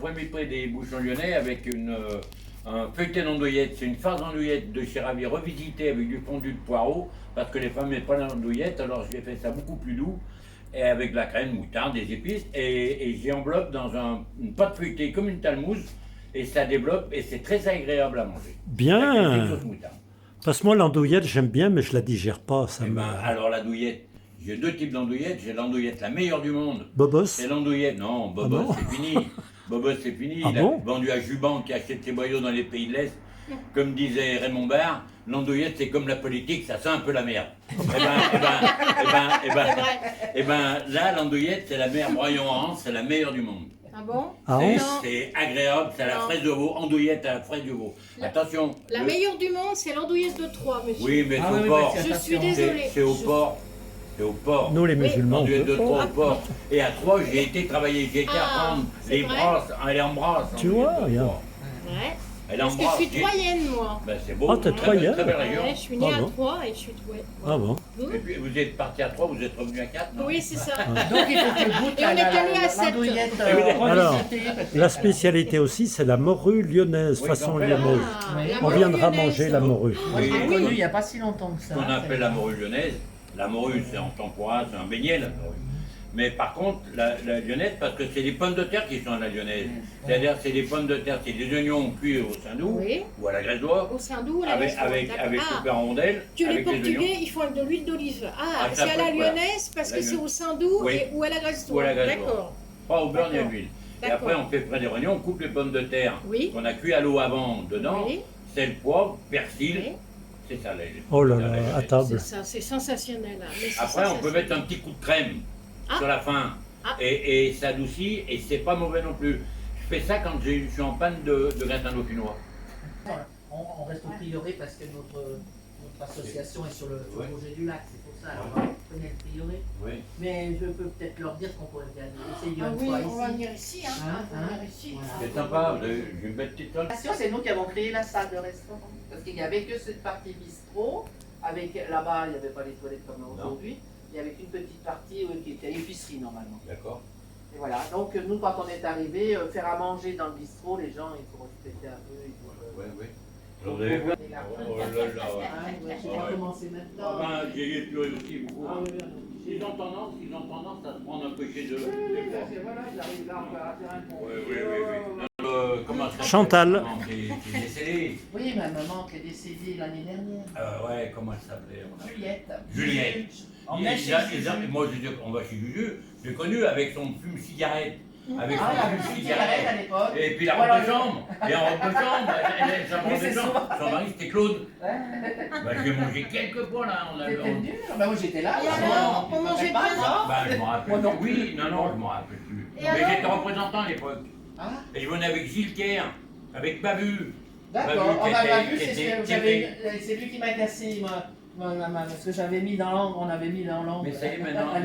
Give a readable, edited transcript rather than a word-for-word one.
premier prix des bouchons lyonnais avec un feuilleté d'andouillette. C'est une farce d'andouillette de chez Ravi revisitée avec du fondu de poireau, parce que les femmes n'aiment pas l'andouillette, alors j'ai fait ça beaucoup plus doux, et avec de la crème, moutarde, des épices, et j'y enveloppe dans une pâte feuilletée comme une talmousse, et ça développe, et c'est très agréable à manger. Bien. Avec des sauces moutarde. Parce que moi, l'andouillette, j'aime bien, mais je la digère pas. Ça Eh me... ben, alors la douillette, j'ai deux types d'andouillettes. J'ai l'andouillette la meilleure du monde. Bobos. C'est l'andouillette, non, Bobos Ah bon c'est fini. Bobos c'est fini. Ah Il a bon vendu à Juban qui achète ses boyaux dans les pays de l'Est. Comme disait Raymond Barre, l'andouillette c'est comme la politique, ça sent un peu la merde. Eh ben, là l'andouillette c'est la meilleure broyant en Anse, c'est la meilleure du monde. Ah bon? Ah, C'est agréable, c'est à la Non. fraise de veau, andouillette à la fraise de veau. Attention. La meilleure du monde, c'est l'andouillette de Troyes, monsieur. Oui, mais Ah c'est au oui, port. mais Je suis désolée. C'est au port. C'est au port. Nous, les musulmans, on L'andouillette peut de pas. Troyes au port. Et à Troyes, j'ai été travailler, j'ai été Ah, apprendre c'est les vrai brasses, elle embrasse. Tu vois, regarde. Ouais. Elle Parce que embrasse. je suis troyenne, moi. Ben, c'est beau. Ah, t'es très troyenne. Très belle région. Ouais, je suis née Ah à bon. Troyes et je suis ouais. Ah bon? Et puis vous êtes parti à 3, vous êtes revenu à 4, non? Oui, c'est ça. Donc il faut que tu goûtes Et on est allé à sept. l'andouillette Alors, revisitée, parce que- la spécialité aussi, c'est la morue lyonnaise, Oui, façon j'en fais. lyonnaise. Ah, Oui. la On morue viendra lyonnaise. manger la morue. Moi, je l'ai Ah connue oui. il n'y a pas si longtemps que ça. Ce qu'on appelle la morue lyonnaise. La morue, c'est en temporaire, c'est un beignet, la morue. Mais par contre, la lyonnaise, parce que c'est les pommes de terre qui sont à la lyonnaise. C'est-à-dire, c'est des pommes de terre, c'est des oignons cuits au saindoux Oui. ou à la graisse d'oie, Au Saint-Doux, la avec, restaurant, avec, d'accord. avec Ah, coupé en rondelles, que les avec les Portugais, oignons. ils font avec de l'huile d'olive. Ah, Ah, ça c'est à la peut- voilà. lyonnaise parce La que c'est lyonnaise. au Saint-Doux Oui. ou à la graisse Ou à la d'oie. graisse d'oie. D'accord. Pas au beurre ni à D'accord. l'huile. Et D'accord. après, on fait frais des oignons, on coupe les pommes de terre Oui. qu'on a cuit à l'eau avant dedans, Oui. sel, poivre, persil. Oui. C'est ça, les Oh là la là, lyonnaise. à table. C'est ça, c'est sensationnel. Hein. Mais c'est Après, on peut sensationnel. mettre un petit coup de crème Ah. sur la fin. Ah. Et ça adoucit, et c'est pas mauvais non plus. Je fais ça quand je suis en panne de gratin dauphinois. On reste au prieuré parce que notre association est sur le Ouais. projet du lac, c'est pour ça. Alors, on connaît le prieuré. Oui. Mais je peux peut-être leur dire qu'on pourrait bien essayer Ah une oui, fois on va ici. venir ici. Hein. Hein, On va venir hein. ici. Voilà. C'est sympa, vous avez une belle petite salle. C'est nous qui avons créé la salle de restaurant. Parce qu'il n'y avait que cette partie bistrot. Avec là-bas, il n'y avait pas les toilettes comme aujourd'hui. Il y avait qu'une petite partie qui était épicerie normalement. D'accord. Et voilà. Donc nous, quand on est arrivé, faire à manger dans le bistrot, les gens, il faut respecter un peu. Il faut, Oui, oui. faut- Vous avez vu? faut- Oh là là. Ah, ouais, j'ai pas Ouais. commencé maintenant. Ah ben, j'ai épuré aussi beaucoup. Ah oui, oui, Ils ont tendance à se prendre un peu chez eux. voilà, il arrive là, on va faire un pont. Oui. Comment ça s'appelle? Chantal. Non, qui est décédée. Oui, ma maman qui est décédée l'année dernière. Ouais, comment elle s'appelait? Juliette. Juliette. On Il- est il chez a- Juju. moi, on va chez Juju. J'ai connu avec son fume-cigarette. Avec Ah, son la petite cigarette fume-cigarette. à l'époque. Et puis la Voilà. robe de chambre. Et en robe de chambre. Sa Oui, robe de c'est chambre. souvent. Son mari, c'était Claude. Ouais. Bah, j'ai mangé quelques fois là. C'était dur. Bah oui, j'étais là. Et moi, alors, non, on mangeait pas, bien. non Bah, je m'en rappelle. Moi non plus. plus. Oui, non, je m'en rappelle plus. Et Mais alors j'étais représentant à l'époque. Ah, Et je venais avec Gilles Kerr, avec Babu. d'accord. Babu, On qui m'a était- pas vu, qui c'est était- ce que qui c'est lui qui m'a cassé. Parce que j'avais mis dans l'angle, on avait mis dans l'angle. Mais ça y est, à maintenant, l'époque.